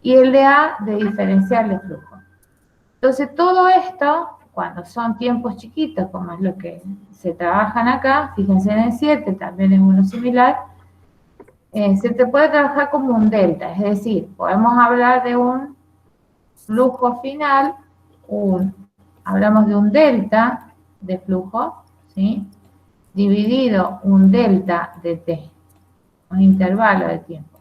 y el de A de diferencial de flujo. Entonces todo esto, cuando son tiempos chiquitos, como es lo que se trabajan acá, fíjense en el 7, también es uno similar, se te puede trabajar como un delta, es decir, podemos hablar de un flujo final, hablamos de un delta de flujo, ¿sí? Dividido un delta de t, un intervalo de tiempo.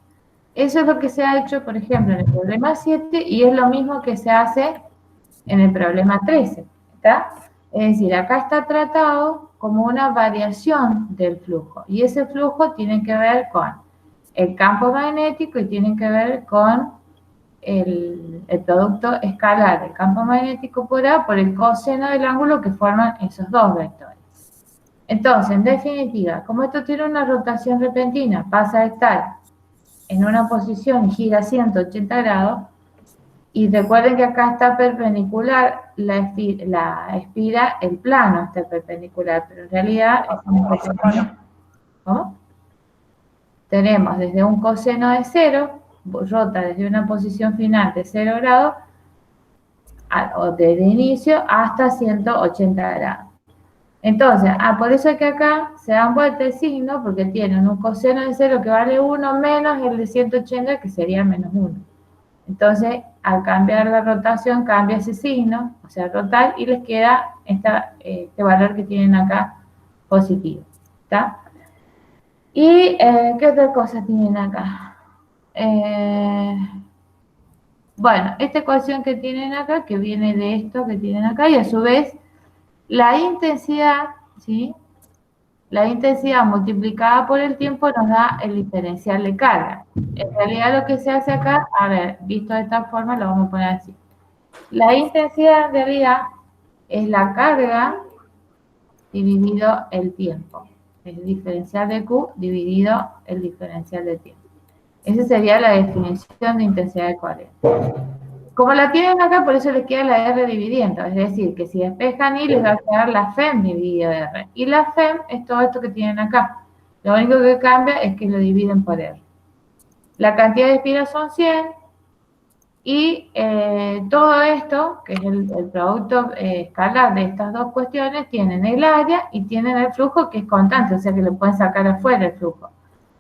Eso es lo que se ha hecho, por ejemplo, en el problema 7 y es lo mismo que se hace en el problema 13, ¿está? Es decir, acá está tratado como una variación del flujo y ese flujo tiene que ver con el campo magnético y tiene que ver con el producto escalar del campo magnético por A por el coseno del ángulo que forman esos dos vectores. Entonces, en definitiva, como esto tiene una rotación repentina, pasa a estar en una posición y gira 180 grados, y recuerden que acá está perpendicular la espira, el plano está perpendicular, pero en realidad es una perpendicular. ¿Cómo? Tenemos desde un coseno de 0, rota desde una posición final de 0 grados, o desde inicio hasta 180 grados. Entonces, por eso es que acá se dan vuelta el signo, porque tienen un coseno de 0 que vale 1 menos el de 180 que sería menos 1. Entonces, al cambiar la rotación, cambia ese signo, o sea, rotar, y les queda este valor que tienen acá positivo. ¿Está? ¿Y qué otra cosa tienen acá? Bueno, esta ecuación que tienen acá, que viene de esto que tienen acá, y a su vez, la intensidad, ¿sí? La intensidad multiplicada por el tiempo nos da el diferencial de carga. En realidad lo que se hace acá, a ver, visto de esta forma, lo vamos a poner así. La intensidad en realidad es la carga dividido el tiempo. El diferencial de Q dividido el diferencial de tiempo. Esa sería la definición de intensidad de corriente. Como la tienen acá, por eso les queda la R dividiendo. Es decir, que si despejan I, les va a quedar la FEM dividido de R. Y la FEM es todo esto que tienen acá. Lo único que cambia es que lo dividen por R. La cantidad de espiras son 100. Y todo esto, que es el producto escalar de estas dos cuestiones, tienen el área y tienen el flujo que es constante, o sea que lo pueden sacar afuera el flujo.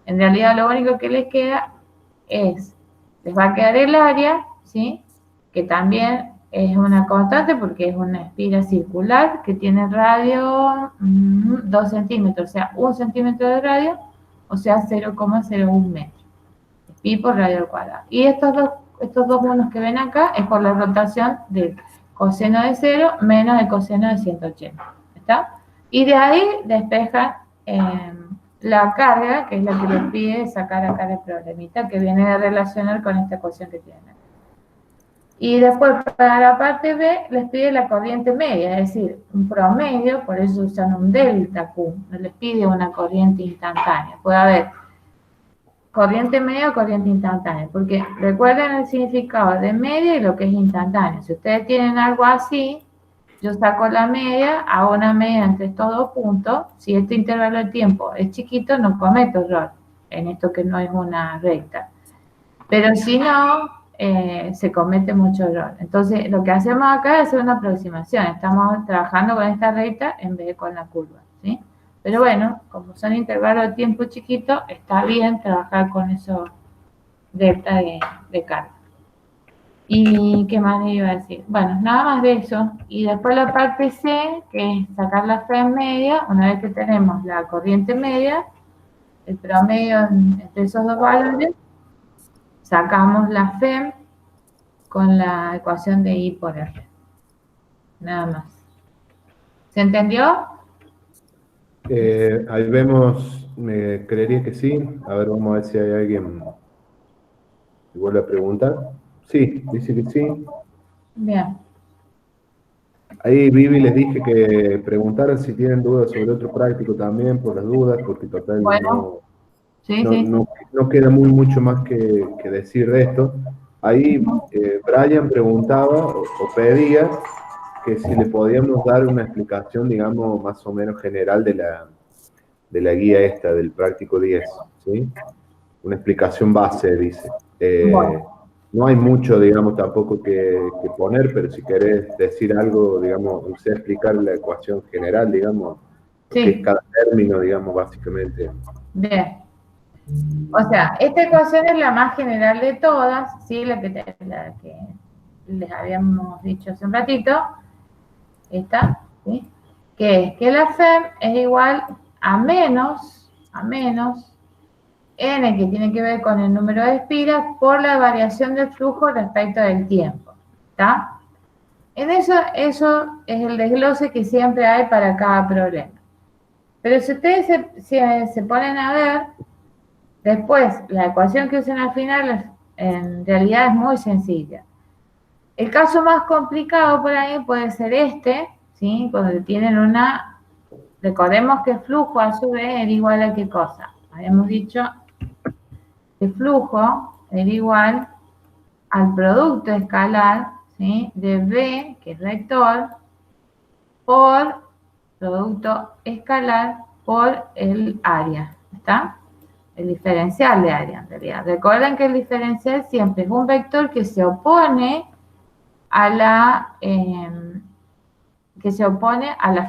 En realidad lo único que les queda les va a quedar el área, ¿sí? Que también es una constante porque es una espira circular que tiene radio 2 centímetros, o sea, 1 centímetro de radio, o sea, 0,01 metros. Pi por radio al cuadrado. Y estos dos monos que ven acá es por la rotación del coseno de 0 menos el coseno de 180. ¿Está? Y de ahí despejan la carga, que es la que les pide sacar acá el problemita, que viene de relacionar con esta ecuación que tienen. Y después, para la parte B, les pide la corriente media, es decir, un promedio, por eso usan un delta Q, no les pide una corriente instantánea. Puede haber corriente media o corriente instantánea, porque recuerden el significado de media y lo que es instantáneo. Si ustedes tienen algo así, yo saco la media, hago una media entre estos dos puntos. Si este intervalo de tiempo es chiquito, no cometo error en esto que no es una recta. Pero si no, se comete mucho error. Entonces, lo que hacemos acá es hacer una aproximación. Estamos trabajando con esta recta en vez de con la curva, ¿sí? Pero bueno, como son intervalos de tiempo chiquitos, está bien trabajar con esos delta de carga. ¿Y qué más le iba a decir? Bueno, nada más de eso. Y después la parte C, que es sacar la FEM media. Una vez que tenemos la corriente media, el promedio entre esos dos valores, sacamos la FEM con la ecuación de I por R. Nada más. ¿Se entendió? Ahí vemos, me creería que sí. A ver, vamos a ver si hay alguien que vuelve a preguntar. Sí, dice que sí. Bien. Ahí Vivi les dije que preguntaran si tienen dudas sobre otro práctico también, por las dudas, porque total Bueno, sí, sí. no queda mucho más que decir de esto. Ahí Brian preguntaba o pedía que si le podíamos dar una explicación, digamos, más o menos general de la guía esta, del práctico 10, ¿sí? Una explicación base, dice. Bueno. no hay mucho, digamos, tampoco que poner, pero si querés decir algo, digamos, usted explicar la ecuación general, digamos, que es Sí, cada término, digamos, básicamente. bien. O sea, esta ecuación es la más general de todas, ¿sí? La que les habíamos dicho hace un ratito, esta, ¿sí? Que es que la FEM es igual a menos n, que tiene que ver con el número de espiras, por la variación del flujo respecto del tiempo, ¿está? En eso es el desglose que siempre hay para cada problema. Pero si ustedes se ponen a ver, después, la ecuación que usan al final en realidad es muy sencilla. El caso más complicado por ahí puede ser este, ¿sí? Cuando tienen una... Recordemos que flujo a su vez era igual a qué cosa. Habíamos dicho que flujo era igual al producto escalar, ¿sí? De B, que es vector, por producto escalar por el área, ¿está? El diferencial de área, en realidad. Recuerden que el diferencial siempre es un vector que se opone a la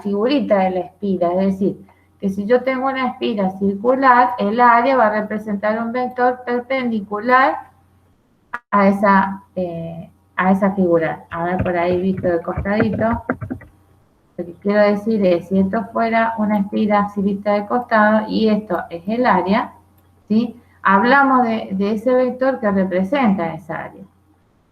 figurita de la espira, es decir, que si yo tengo una espira circular, el área va a representar un vector perpendicular a esa figura. A ver, por ahí visto de costadito. Lo que quiero decir es, si esto fuera una espira así vista de costado y esto es el área, ¿sí? Hablamos de ese vector que representa esa área.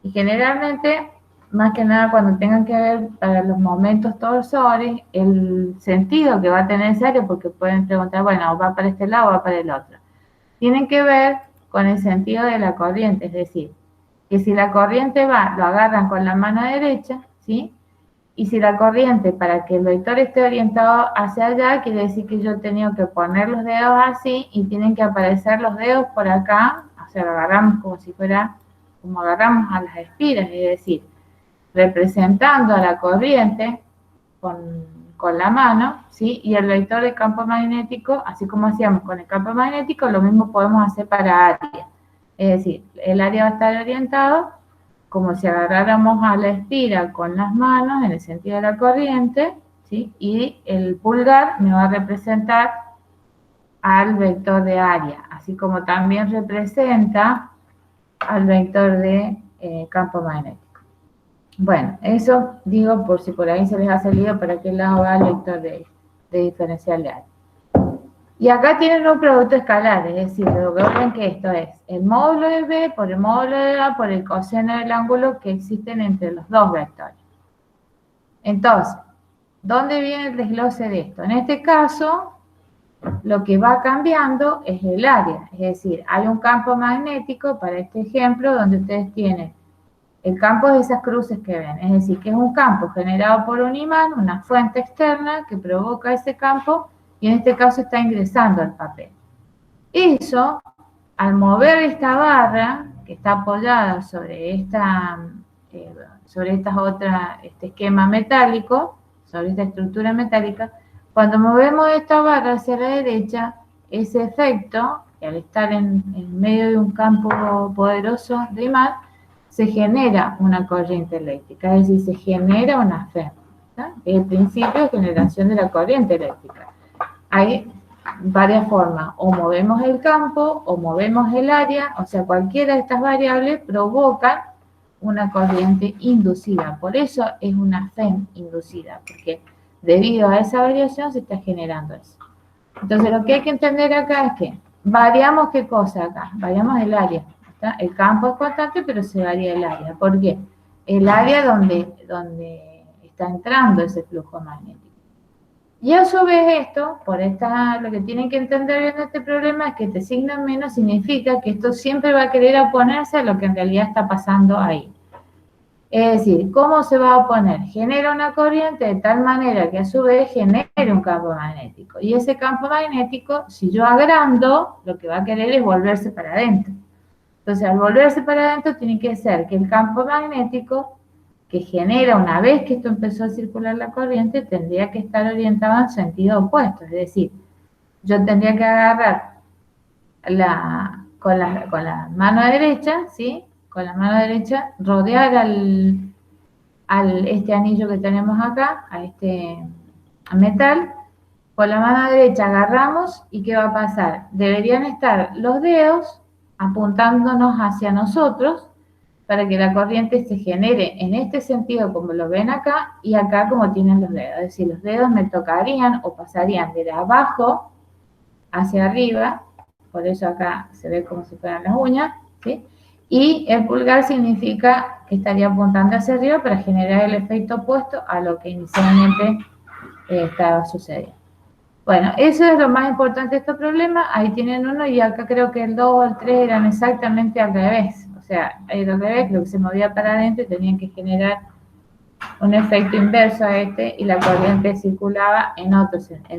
Y generalmente, más que nada cuando tengan que ver para los momentos torsores, el sentido que va a tener esa área, porque pueden preguntar, bueno, ¿va para este lado o va para el otro? Tienen que ver con el sentido de la corriente, es decir, que si la corriente va, lo agarran con la mano derecha, ¿sí? Y si la corriente, para que el vector esté orientado hacia allá, quiere decir que yo he tenido que poner los dedos así y tienen que aparecer los dedos por acá, o sea, lo agarramos como si fuera, como agarramos a las espiras, es decir, representando a la corriente con la mano, ¿sí? Y el vector de campo magnético, así como hacíamos con el campo magnético, lo mismo podemos hacer para área. Es decir, el área va a estar orientado como si agarráramos a la espira con las manos en el sentido de la corriente, ¿sí? Y el pulgar me va a representar al vector de área, así como también representa al vector de campo magnético. Bueno, eso digo por si por ahí se les ha salido para qué lado va el vector de diferencial de área. Y acá tienen un producto escalar, es decir, recuerden que esto es el módulo de B por el módulo de A por el coseno del ángulo que existen entre los dos vectores. Entonces, ¿dónde viene el desglose de esto? En este caso, lo que va cambiando es el área, es decir, hay un campo magnético para este ejemplo donde ustedes tienen el campo de esas cruces que ven, es decir, que es un campo generado por un imán, una fuente externa que provoca ese campo y en este caso está ingresando al papel. Eso, al mover esta barra que está apoyada sobre este esquema metálico, sobre esta estructura metálica, cuando movemos esta barra hacia la derecha, ese efecto, que al estar en medio de un campo poderoso de imán, se genera una corriente eléctrica, es decir, se genera una FEM. Es el principio de generación de la corriente eléctrica. Hay varias formas, o movemos el campo, o movemos el área, o sea, cualquiera de estas variables provoca una corriente inducida. Por eso es una FEM inducida, porque debido a esa variación se está generando eso. Entonces, lo que hay que entender acá es que variamos ¿qué cosa acá? Variamos el área. ¿Está? El campo es constante, pero se varía el área. ¿Por qué? El área donde está entrando ese flujo magnético. Y a su vez esto, lo que tienen que entender bien de este problema es que este signo menos significa que esto siempre va a querer oponerse a lo que en realidad está pasando ahí. Es decir, ¿cómo se va a oponer? Genera una corriente de tal manera que a su vez genere un campo magnético. Y ese campo magnético, si yo agrando, lo que va a querer es volverse para adentro. Entonces, al volverse para adentro, tiene que ser que el campo magnético que genera una vez que esto empezó a circular la corriente, tendría que estar orientado en sentido opuesto. Es decir, yo tendría que agarrar con la mano derecha, ¿sí? con la mano derecha, rodear al este anillo que tenemos acá, a este metal. Con la mano derecha agarramos y ¿qué va a pasar? Deberían estar los dedos apuntándonos hacia nosotros para que la corriente se genere en este sentido como lo ven acá y acá como tienen los dedos. Es decir, los dedos me tocarían o pasarían de abajo hacia arriba, por eso acá se ve como si fueran las uñas, ¿sí? Y el pulgar significa que estaría apuntando hacia arriba para generar el efecto opuesto a lo que inicialmente estaba sucediendo. Bueno, eso es lo más importante de este problema. Ahí tienen uno y acá creo que el 2 o el 3 eran exactamente al revés. O sea, era al revés, creo que se movía para adentro y tenían que generar un efecto inverso a este y la corriente circulaba en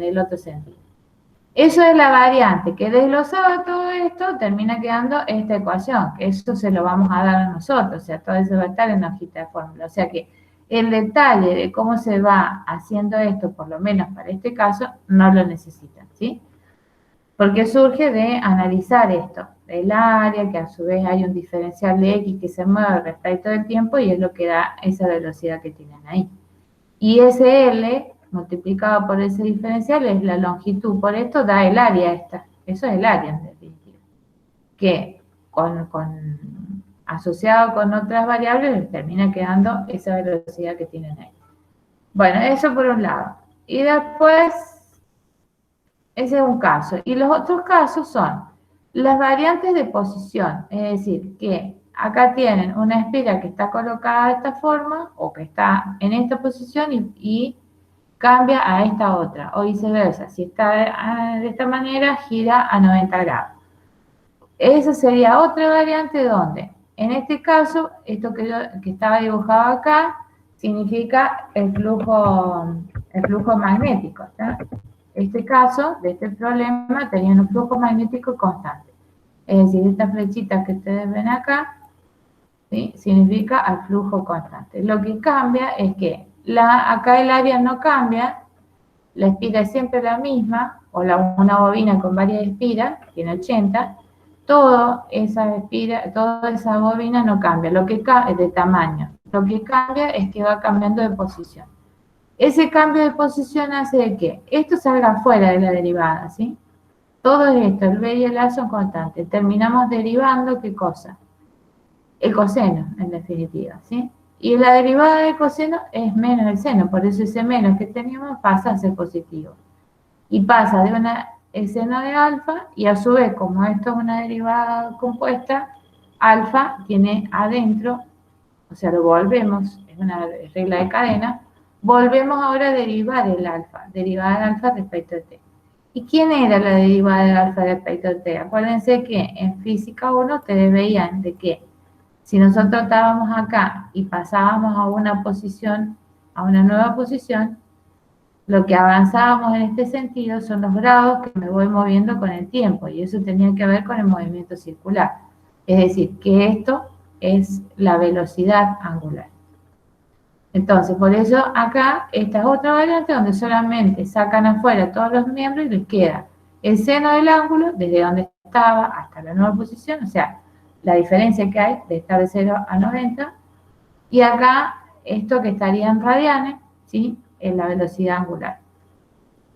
el otro sentido. Eso es la variante, que desglosado todo esto termina quedando esta ecuación, que eso se lo vamos a dar a nosotros, o sea, todo eso va a estar en la hojita de fórmula. O sea que el detalle de cómo se va haciendo esto, por lo menos para este caso, no lo necesitan, ¿sí? Porque surge de analizar esto, el área, que a su vez hay un diferencial de X que se mueve respecto del tiempo y es lo que da esa velocidad que tienen ahí. Y ese L multiplicado por ese diferencial es la longitud, por esto da el área esta, eso es el área en definitiva, que asociado con otras variables les termina quedando esa velocidad que tienen ahí. Bueno, eso por un lado. Y después, ese es un caso. Y los otros casos son las variantes de posición, es decir, que acá tienen una espira que está colocada de esta forma o que está en esta posición y cambia a esta otra, o viceversa. Si está de esta manera, gira a 90 grados. Esa sería otra variante donde, en este caso, esto que estaba dibujado acá, significa el flujo magnético, ¿tá? Este caso, de este problema, tenía un flujo magnético constante. Es decir, esta flechita que ustedes ven acá, ¿sí? Significa el flujo constante. Lo que cambia es que acá el área no cambia, la espira es siempre la misma, o una bobina con varias espiras, tiene 80, toda esa bobina no cambia, lo que es de tamaño. Lo que cambia es que va cambiando de posición. Ese cambio de posición hace de que esto salga fuera de la derivada, ¿sí? Todo esto, el B y el A son constantes. Terminamos derivando, ¿qué cosa? El coseno, en definitiva, ¿sí? Y la derivada del coseno es menos el seno, por eso ese menos que teníamos pasa a ser positivo. Y pasa de el seno de alfa, y a su vez, como esto es una derivada compuesta, alfa tiene adentro, o sea, lo volvemos, es una regla de cadena, volvemos ahora a derivar el alfa, derivada del alfa respecto de t. ¿Y quién era la derivada del alfa respecto de t? Acuérdense que en física 1 ustedes veían de que si nosotros estábamos acá y pasábamos a una posición, a una nueva posición, lo que avanzábamos en este sentido son los grados que me voy moviendo con el tiempo, y eso tenía que ver con el movimiento circular. Es decir, que esto es la velocidad angular. Entonces, por eso acá, esta es otra variante donde solamente sacan afuera todos los miembros y les queda el seno del ángulo, desde donde estaba hasta la nueva posición, o sea, la diferencia que hay de estar de 0 a 90, y acá esto que estaría en radianes, ¿sí? En la velocidad angular,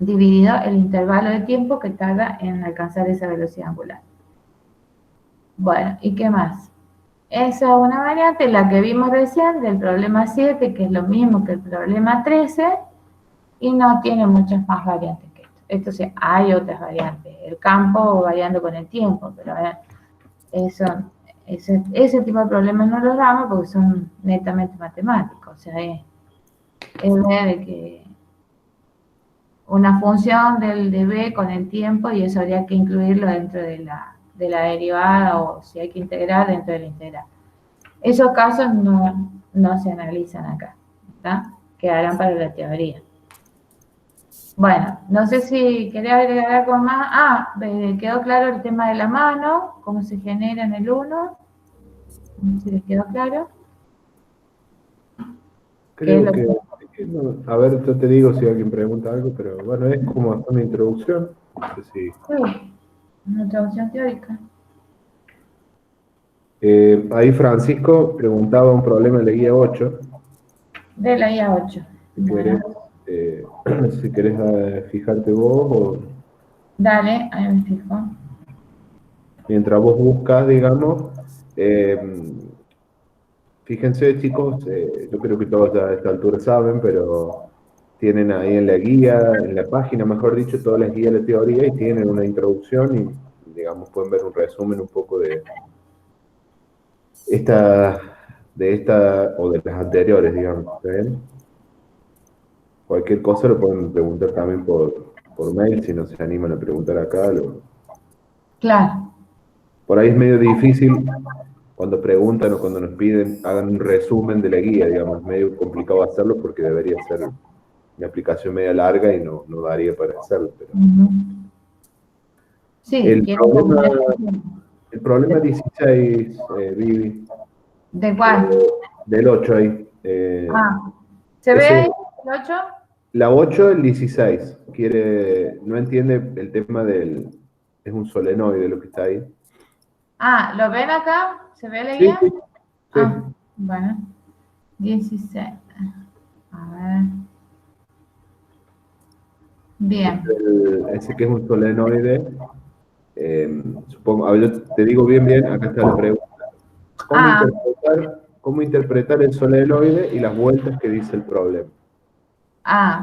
dividido el intervalo de tiempo que tarda en alcanzar esa velocidad angular. Bueno, ¿y qué más? Esa es una variante, la que vimos recién del problema 7, que es lo mismo que el problema 13, y no tiene muchas más variantes que esto. Esto sí, hay otras variantes, el campo variando con el tiempo, pero ese tipo de problemas no los damos porque son netamente matemáticos. O sea, es ver que una función de b con el tiempo, y eso habría que incluirlo dentro de la derivada, o si hay que integrar dentro de la integral. Esos casos no se analizan acá, ¿está? Quedarán para la teoría. Bueno, no sé si quería agregar algo más. Quedó claro el tema de la mano, cómo se genera en el 1. ¿Si les quedó claro? Creo que a ver, yo te digo si alguien pregunta algo, pero bueno, es como hacer una introducción. No sé si... Sí, una introducción teórica. Ahí Francisco preguntaba un problema de la guía 8. De la IA 8. Si querés, Bueno, si querés fijarte vos o dale, ahí me fijo. mientras vos buscas, digamos, eh, fíjense chicos, yo creo que todos ya a esta altura saben, pero tienen ahí en la guía, en la página, mejor dicho, todas las guías de teoría y tienen una introducción y, digamos, pueden ver un resumen un poco esta, de esta o de las anteriores, digamos. ¿Está bien? Cualquier cosa lo pueden preguntar también por mail, si no se animan a preguntar acá. Claro. Por ahí es medio difícil cuando preguntan o cuando nos piden, hagan un resumen de la guía, digamos, es medio complicado hacerlo porque debería ser una aplicación media larga y no daría para hacerlo. Pero Ujú. Sí, el quiero como problema, una... el problema 16, Vivi, ¿De cuál? del 8 ahí, Ah, ¿se ve ahí ese, el 8? la 8 el 16 no entiende el tema es un solenoide lo que está ahí. Ah, ¿lo ven acá? ¿Se ve la Sí, guía? sí, sí. Ah, bueno, 16. A ver. Bien. Ese que es un solenoide, supongo, a ver, yo te digo bien, acá está la pregunta. Ah, Cómo interpretar el solenoide y las vueltas que dice el problema?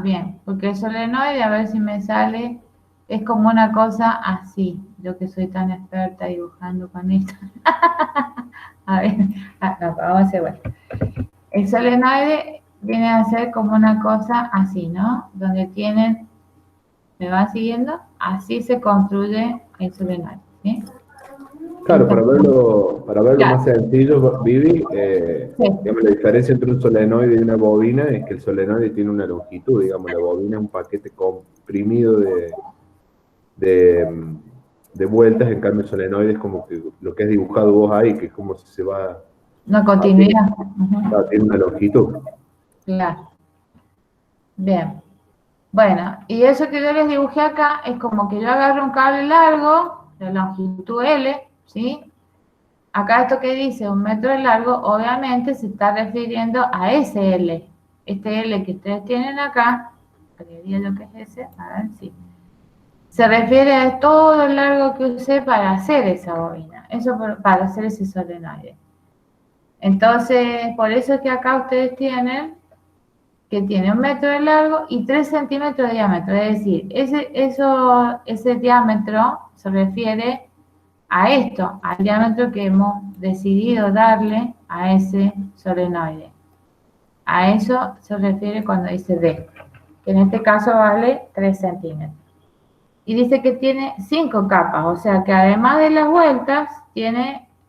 bien, porque el solenoide, a ver si me sale, es como una cosa así. Yo que soy tan experta dibujando con esto. A ver, no, vamos a hacer bueno. El solenoide viene a ser como una cosa así, ¿no? Donde tienen, ¿me van siguiendo? Así se construye el solenoide, ¿sí? Claro, Entonces, para verlo más claro, sencillo, Vivi, sí, digamos, la diferencia entre un solenoide y una bobina es que el solenoide tiene una longitud, digamos, la bobina es un paquete comprimido de, de vueltas, en cambio el solenoide es como que lo que has dibujado vos ahí, que es como si se va una haciendo, continuidad. Ujú, tiene una longitud. claro, bien. Bueno, y eso que yo les dibujé acá es como que yo agarro un cable largo de longitud L, ¿sí? Acá esto que dice 1 metro de largo, obviamente se está refiriendo a ese L. Este L que ustedes tienen acá, creería yo que es ese, a ver si. Se refiere a todo el largo que usé para hacer esa bobina, eso para hacer ese solenoide. Entonces, por eso es que acá ustedes tienen que tiene 1 metro de largo y 3 centímetros de diámetro. Es decir, ese diámetro se refiere a esto, al diámetro que hemos decidido darle a ese solenoide. A eso se refiere cuando dice D, que en este caso vale 3 centímetros. Y dice que tiene 5 capas, o sea que además de las vueltas,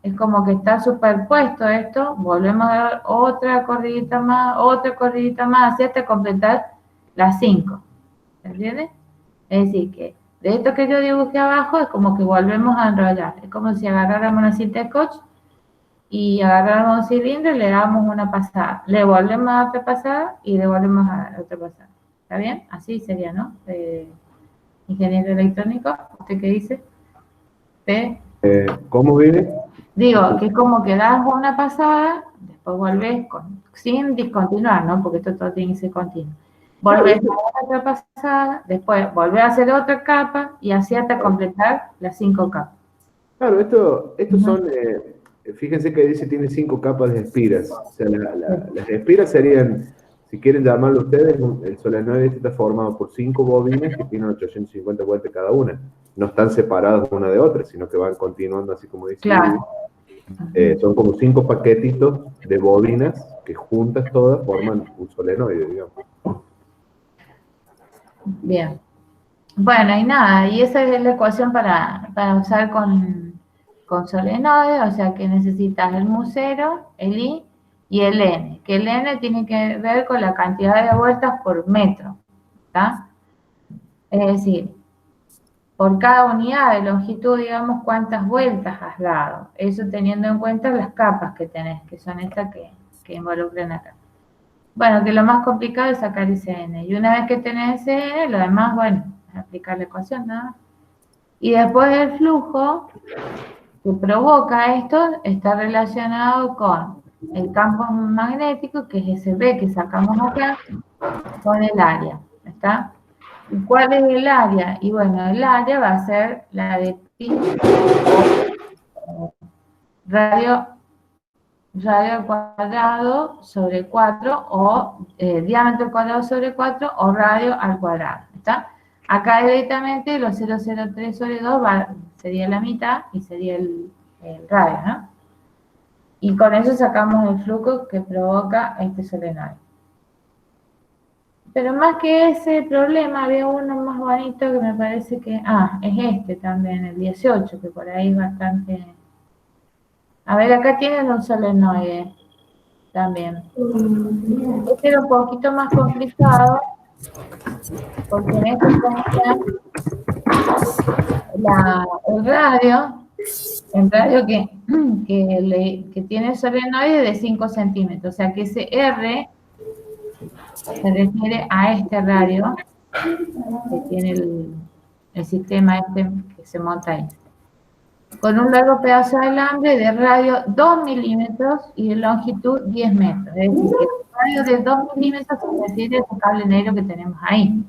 es como que está superpuesto esto, volvemos a dar otra corridita más, así hasta completar las 5. ¿Entiendes? Es decir, que de esto que yo dibujé abajo es como que volvemos a enrollar. Es como si agarráramos una cinta de scotch y agarráramos un cilindro y le damos una pasada. Le volvemos a dar otra pasada y le volvemos a dar otra pasada. ¿Está bien? Así sería, ¿no? Ingeniero electrónico, ¿usted qué dice? ¿P? ¿Cómo viene? Digo, que es como que das una pasada, después volvés sin discontinuar, ¿no? Porque esto todo tiene que ser continuo. Claro, Volvés a dar otra pasada, después volvés a hacer otra capa y así hasta completar las 5 capas. claro, estos Ujú. son, fíjense que dice tiene 5 capas de espiras. O sea, las espiras serían, si quieren llamarlo ustedes, el solenoide este está formado por 5 bobinas que tienen 850 vueltas cada una. No están separadas una de otra, sino que van continuando así como dice Vivi. Claro. Ujú. Son como 5 paquetitos de bobinas que juntas todas forman un solenoide, digamos. Bien. Bueno, y nada, y esa es la ecuación para usar con solenoide, o sea que necesitas el mu cero, el I y el N, que el N tiene que ver con la cantidad de vueltas por metro, ¿está? Es decir, por cada unidad de longitud, digamos, cuántas vueltas has dado. Eso teniendo en cuenta las capas que tenés, que son estas que involucran acá. Bueno, que lo más complicado es sacar ese N. Y una vez que tenés ese N, lo demás, bueno, es aplicar la ecuación, nada más. Y después del flujo, que provoca esto está relacionado con el campo magnético, que es ese B que sacamos acá, con el área, ¿está? ¿Y cuál es el área? Y bueno, el área va a ser la de pi radio al cuadrado sobre 4 o diámetro al cuadrado sobre 4 o radio al cuadrado, ¿está? Acá directamente los 0,03 sobre 2 sería la mitad y sería el radio, ¿no? Y con eso sacamos el flujo que provoca este solenoide. Pero más que ese problema, había uno más bonito que me parece que... Ah, es este también, el 18, que por ahí es bastante... A ver, acá tienen un solenoide también. Este era un poquito más complicado, porque en este tenía el radio que tiene solenoide de 5 centímetros. O sea que ese R se refiere a este radio que tiene el sistema este que se monta ahí. Con un largo pedazo de alambre de radio 2 milímetros y de longitud 10 metros. Es decir, que el radio de 2 milímetros se refiere a ese cable negro que tenemos ahí.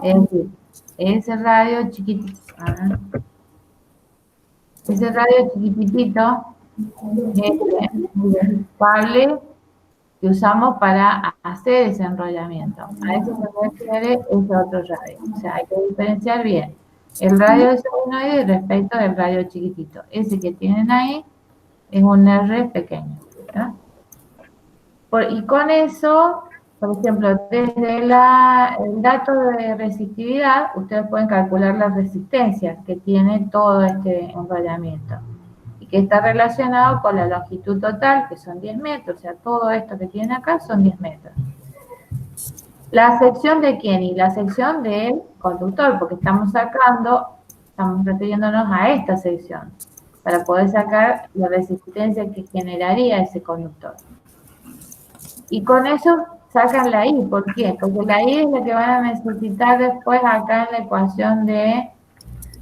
Es decir, ese radio chiquitito. Ese radio chiquitito es el cable que usamos para hacer ese enrollamiento. A eso se refiere ese otro radio. O sea, hay que diferenciar bien el radio de solenoide respecto del radio chiquitito. Ese que tienen ahí es un R pequeño, ¿verdad? Y con eso, por ejemplo, desde el dato de resistividad, ustedes pueden calcular la resistencia que tiene todo este enrollamiento y que está relacionado con la longitud total, que son 10 metros, o sea, todo esto que tiene acá son 10 metros. La sección de quién, y la sección del conductor, porque estamos refiriéndonos a esta sección, para poder sacar la resistencia que generaría ese conductor. Y con eso sacan la I, ¿por qué? Porque la I es la que van a necesitar después acá en la ecuación de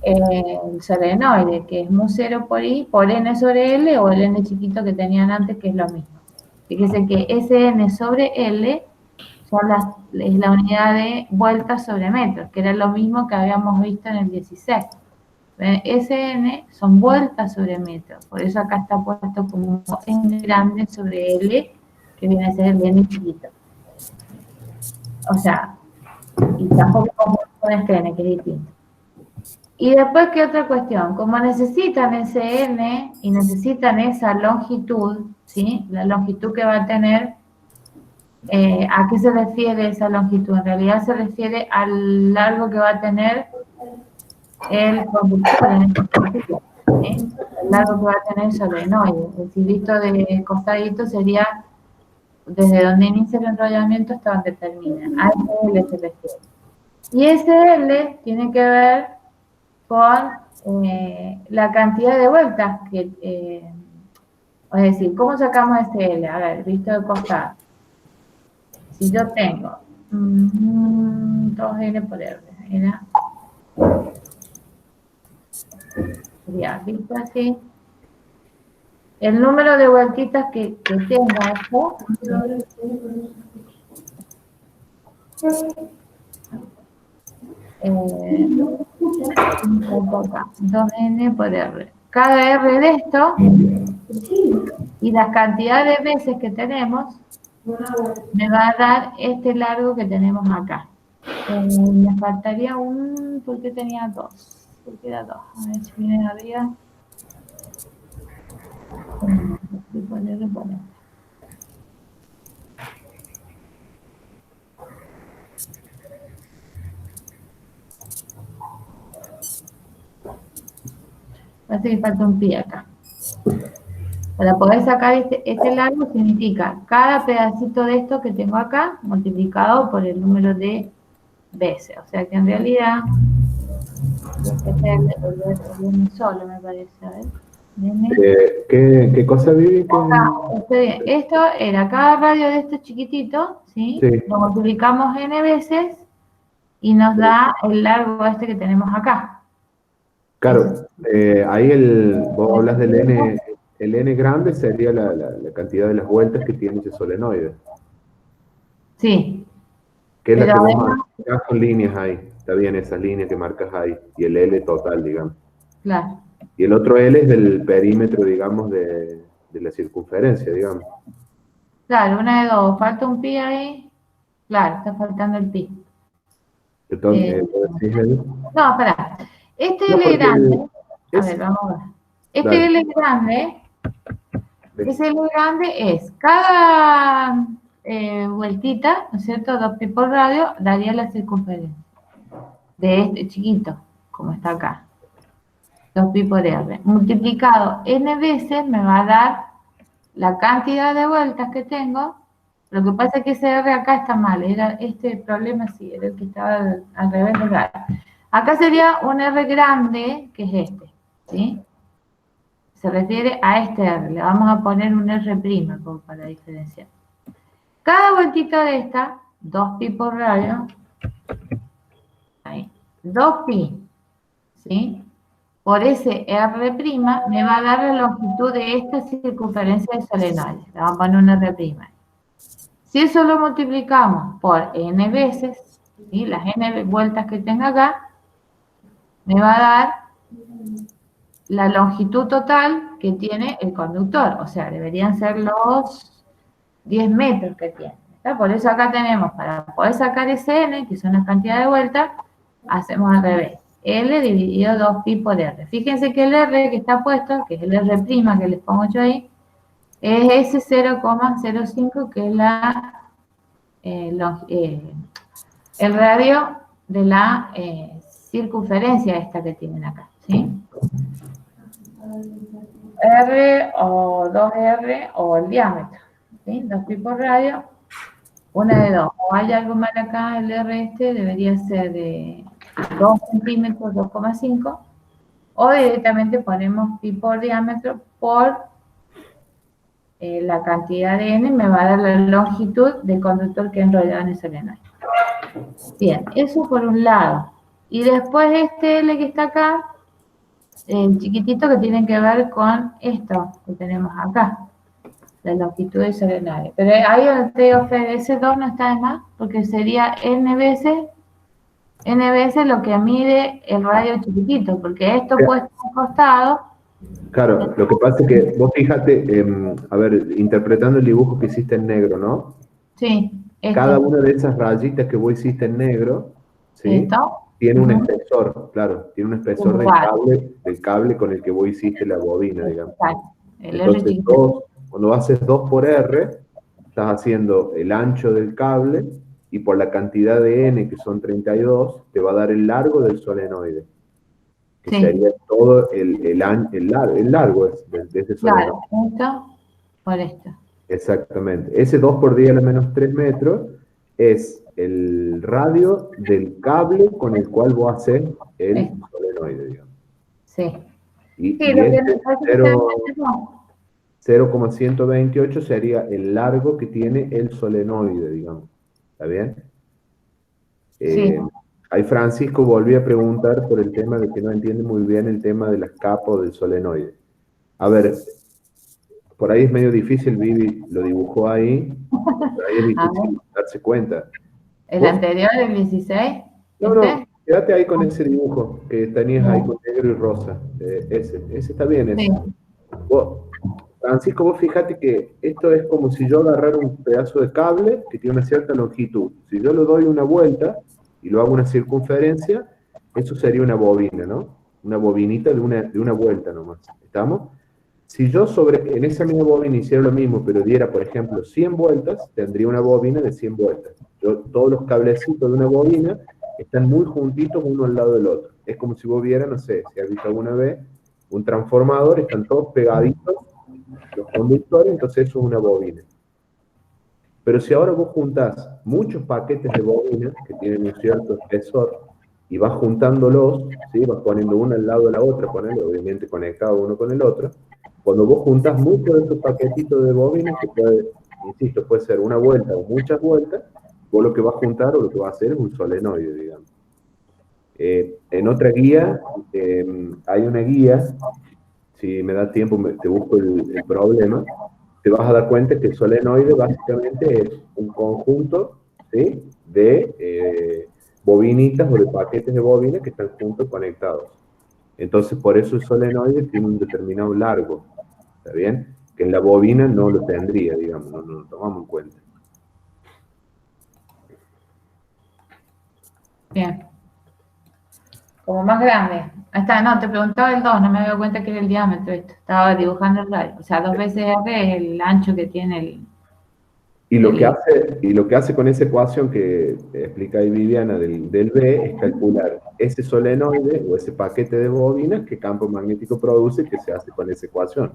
el solenoide, que es mu 0 por I por N sobre L o el N chiquito que tenían antes, que es lo mismo. Fíjense que Sn sobre L es la unidad de vueltas sobre metros, que era lo mismo que habíamos visto en el 16. Sn son vueltas sobre metros, por eso acá está puesto como N grande sobre L, que viene a ser el N chiquito. O sea, y tampoco con este N, que es distinto. Y después, ¿qué otra cuestión? Como necesitan ese N y necesitan esa longitud, ¿sí? La longitud que va a tener, ¿a qué se refiere esa longitud? En realidad se refiere al largo que va a tener el conductor en este sentido, ¿sí? El largo que va a tener el solenoide. Es decir, visto de costadito sería desde donde inicia el enrollamiento hasta donde termina. A ese L se refiere. Y ese L tiene que ver con la cantidad de vueltas que, es decir, ¿cómo sacamos ese L? A ver, visto de costado. Si yo tengo 2L por R, sería visto así. El número de vueltitas que tenga esto, 2N por R. Cada R de esto y la cantidad de veces que tenemos me va a dar este largo que tenemos acá. Me faltaría porque tenía 2. Porque era 2. A ver si viene arriba. Reponer. Parece que falta un pie acá. Para poder sacar este largo significa cada pedacito de esto que tengo acá multiplicado por el número de veces. O sea que en realidad este es el solo, me parece. A ver. ¿Qué cosa, Vivi? Esto era cada radio de esto chiquitito, ¿sí? Sí. Lo multiplicamos n veces y nos da el largo este que tenemos acá. Claro, ahí vos hablas del N, el N grande sería la cantidad de las vueltas que tiene ese solenoide. Sí, Que es la pero que vos además, marcas con líneas ahí. Está bien, esas líneas que marcas ahí. Y el L total, digamos. claro, Y el otro L es del perímetro, digamos, de la circunferencia, digamos. claro, una de dos, falta un pi ahí, claro, está faltando el pi. Entonces, ¿lo decís, L? No, espera, este No, L porque grande, a ver, es... vamos a ver. Este Dale. L grande, ese L grande es cada vueltita, ¿no es cierto? 2 pi por radio daría la circunferencia de este chiquito, como está acá. 2 pi por r. Multiplicado n veces me va a dar la cantidad de vueltas que tengo. Lo que pasa es que ese r acá está mal. Era este problema, sí, era el que estaba al revés del radio. Acá sería un r grande, que es este, ¿sí? Se refiere a este r. Le vamos a poner un r' como para diferenciar. Cada vueltita de esta, 2 pi por radio, ahí, 2 pi, ¿sí? Por ese R' me va a dar la longitud de esta circunferencia de solenoide. Le vamos a poner un R'. Si eso lo multiplicamos por n veces, ¿sí? Las n vueltas que tenga acá, me va a dar la longitud total que tiene el conductor. O sea, deberían ser los 10 metros que tiene. ¿Está? Por eso acá tenemos, para poder sacar ese n, que son las cantidades de vueltas, hacemos al revés. L dividido 2 pi por R. Fíjense que el R que está puesto, que es el R' que les pongo yo ahí, es ese 0,05 que es el radio de la circunferencia esta que tienen acá, ¿sí? R o 2R o el diámetro, ¿sí? 2 pi por radio, una de dos. O hay algo mal acá, el R este debería ser de 2 centímetros, 2,5, o directamente ponemos pi por diámetro por la cantidad de n, me va a dar la longitud del conductor que he enrollado en el solenoide. Bien, eso por un lado. Y después este L que está acá, el chiquitito que tiene que ver con esto que tenemos acá, la longitud del solenoide. Pero ahí donde te digo, Fede, ese 2 no está de más, porque sería n veces lo que mide el radio chiquitito, porque esto puesto al costado. Claro, lo que pasa es que vos fíjate, a ver, interpretando el dibujo que hiciste en negro, ¿no? Sí, Cada una de esas rayitas que vos hiciste en negro, ¿sí? ¿Esto? Tiene un espesor, claro, tiene un espesor del cable con el que vos hiciste la bobina, digamos. Entonces, cuando haces 2 por R, estás haciendo el ancho del cable y por la cantidad de N, que son 32, te va a dar el largo del solenoide. Que sería todo el largo de ese solenoide. Claro, esto por esto. Exactamente. Ese 2 por 10 a la menos 3 metros es el radio del cable con el cual vos haces el solenoide, digamos. Sí. Y Sí, lo que nos 0,128 sería el largo que tiene el solenoide, digamos. ¿Está bien? Sí. Ahí Francisco volvió a preguntar por el tema de que no entiende muy bien el tema de las capas del solenoide. A ver, por ahí es medio difícil, Vivi lo dibujó ahí, por ahí es difícil darse cuenta. ¿El anterior, el 16? No, no, quédate ahí con ese dibujo que tenías ahí con negro y rosa. Ese está bien, ese. Sí. Francisco, vos fíjate que esto es como si yo agarrara un pedazo de cable que tiene una cierta longitud. Si yo le doy una vuelta y lo hago una circunferencia, eso sería una bobina, ¿no? Una bobinita de una vuelta nomás. ¿Estamos? Si yo en esa misma bobina hiciera lo mismo, pero diera, por ejemplo, 100 vueltas, tendría una bobina de 100 vueltas. Todos los cablecitos de una bobina están muy juntitos uno al lado del otro. Es como si vos vieras, no sé, si has visto alguna vez, un transformador, están todos pegaditos los conductores, entonces eso es una bobina. Pero si ahora vos juntás muchos paquetes de bobinas que tienen un cierto espesor y vas juntándolos, ¿sí? Vas poniendo una al lado de la otra, obviamente conectado uno con el otro. Cuando vos juntás muchos de estos paquetitos de bobinas, que puede, insisto, puede ser una vuelta o muchas vueltas, vos lo que vas a juntar o lo que vas a hacer es un solenoide, digamos. En otra guía, hay una guía, si me da tiempo te busco el problema, te vas a dar cuenta que el solenoide básicamente es un conjunto, ¿sí?, de bobinitas o de paquetes de bobinas que están juntos conectados. Entonces, por eso el solenoide tiene un determinado largo, ¿está bien? Que en la bobina no lo tendría, digamos, no lo tomamos en cuenta. Bien. Como más grande. Ahí está, no, te preguntaba el 2, no me había dado cuenta que era el diámetro esto. Estaba dibujando el radio. O sea, 2 veces R es el ancho que tiene Y lo que hace con esa ecuación que explica ahí Viviana del B es calcular ese solenoide o ese paquete de bobinas qué campo magnético produce, que se hace con esa ecuación.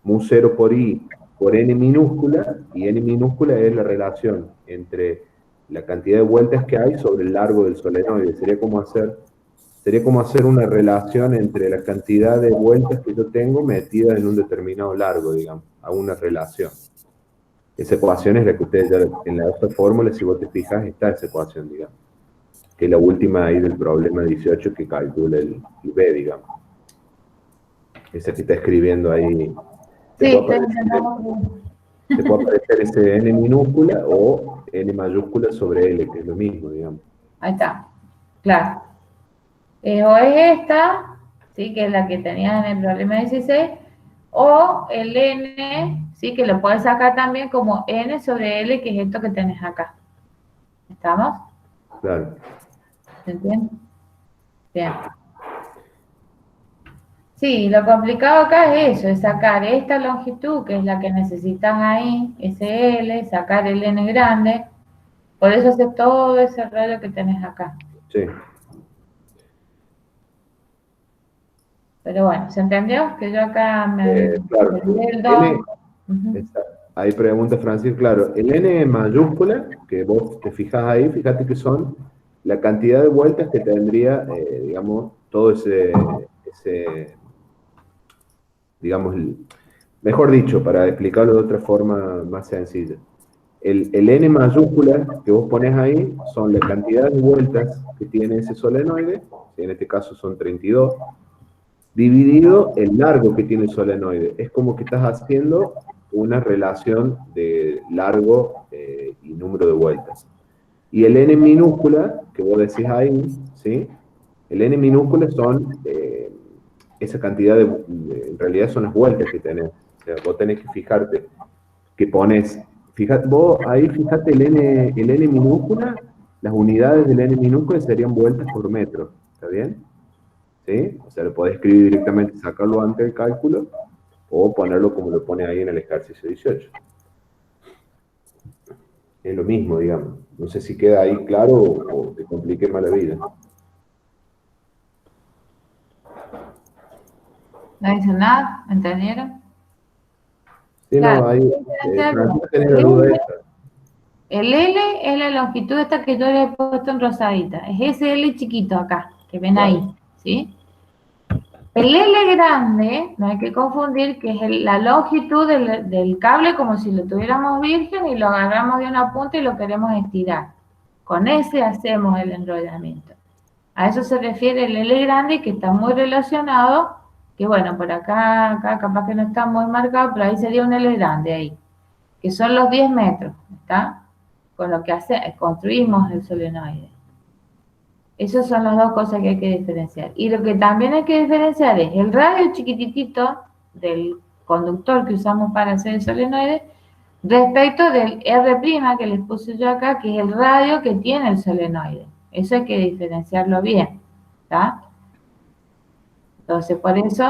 Mu 0 por I por N minúscula, y N minúscula es la relación entre la cantidad de vueltas que hay sobre el largo del solenoide. Sería como hacer una relación entre la cantidad de vueltas que yo tengo metidas en un determinado largo, digamos, a una relación. Esa ecuación es la que ustedes ya, en la otra fórmula, si vos te fijas, está esa ecuación, digamos. Que es la última ahí del problema 18 que calcula el B, digamos. Esa que está escribiendo ahí. Sí, Te puede aparecer ese N minúscula o N mayúscula sobre L, que es lo mismo, digamos. ahí está. Claro. O es esta, ¿sí? Que es la que tenías en el problema 16, o el N, ¿sí? Que lo puedes sacar también como N sobre L, que es esto que tenés acá. ¿Estamos? Claro. ¿Se entiende? Bien. Sí, lo complicado acá es eso, es sacar esta longitud, que es la que necesitas ahí, ese L, sacar el N grande. Por eso hace todo ese rollo que tenés acá. Sí. Pero bueno, ¿se entendió? Que yo acá me Claro. el 2. Ahí pregunta Francis, claro, el N mayúscula, que vos te fijas ahí, fíjate que son la cantidad de vueltas que tendría, digamos, todo ese, digamos, mejor dicho, para explicarlo de otra forma más sencilla. El N mayúscula que vos pones ahí son la cantidad de vueltas que tiene ese solenoide, en este caso son 32, dividido el largo que tiene el solenoide. Es como que estás haciendo una relación de largo y número de vueltas. Y el N minúscula, que vos decís ahí, ¿sí? El N minúscula son esa cantidad en realidad son las vueltas que tenés. O sea, vos tenés que fijarte que pones, vos ahí fijate el N minúscula, las unidades del N minúscula serían vueltas por metro, ¿está bien? ¿Sí? O sea, lo podés escribir directamente, sacarlo antes del cálculo, o ponerlo como lo pone ahí en el ejercicio 18. Es lo mismo, digamos. No sé si queda ahí claro o te compliqué más la vida. No dice nada, ¿entendieron? Sí, Claro. no, ahí, Francisca tenía la duda esta. El L es la longitud esta que yo le he puesto en rosadita. Es ese L chiquito acá, que ven ahí, ¿sí? El L grande, no hay que confundir, que es la longitud del cable como si lo tuviéramos virgen y lo agarramos de una punta y lo queremos estirar. Con ese hacemos el enrollamiento. A eso se refiere el L grande, que está muy relacionado, que bueno, por acá capaz que no está muy marcado, pero ahí sería un L grande ahí, que son los 10 metros, ¿está? Con lo que construimos el solenoide. Esas son las dos cosas que hay que diferenciar. Y lo que también hay que diferenciar es el radio chiquititito del conductor que usamos para hacer el solenoide respecto del R' que les puse yo acá, que es el radio que tiene el solenoide. Eso hay que diferenciarlo bien, ¿está? Entonces, por eso,